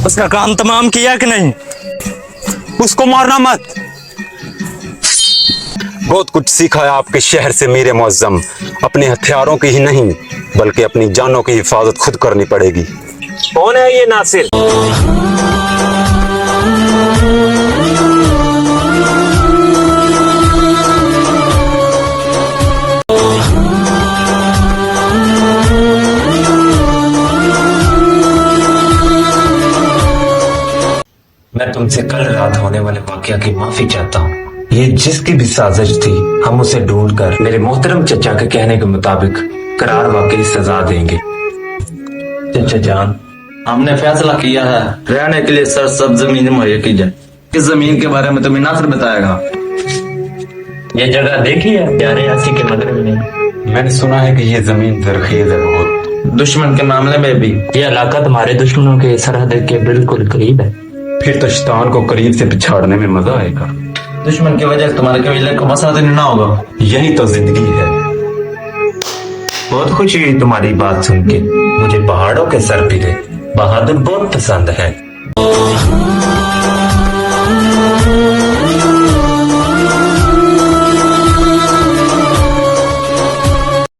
उसका काम तमाम किया कि नहीं? उसको मारना मत। बहुत कुछ सीखा है आपके शहर से मीर मुअज्जम। अपने हथियारों की ही नहीं बल्कि अपनी जानों की हिफाजत खुद करनी पड़ेगी। कौन है ये नासिर? मैं तुमसे कल रात होने वाले वाकया की माफी चाहता हूँ। ये जिसकी भी साजिश थी, हम उसे ढूंढकर मेरे मोहतरम चचा के कहने के मुताबिक करार वाकई सजा देंगे। चचा जान, हमने फैसला किया है रहने के लिए सरसब्ज जमीन मुहैया की जाए। इस जमीन के बारे में तुम्हें नासिर बताएगा। ये जगह देखी है प्यारे यासी के मगरब में? मैंने सुना है कि ये जमीन जरखेज है बहुत। दुश्मन के मामले में भी ये इलाका तुम्हारे दुश्मनों के सरहद के बिल्कुल करीब है। फिर तो शैतान को करीब से पिछाड़ने में मजा आएगा। दुश्मन की वजह से तुम्हारे कबीले को मसला देना होगा। यही तो जिंदगी है। बहुत खुशी हुई तुम्हारी बात सुन के। मुझे पहाड़ों के सर फिरे बहादुर बहुत पसंद है।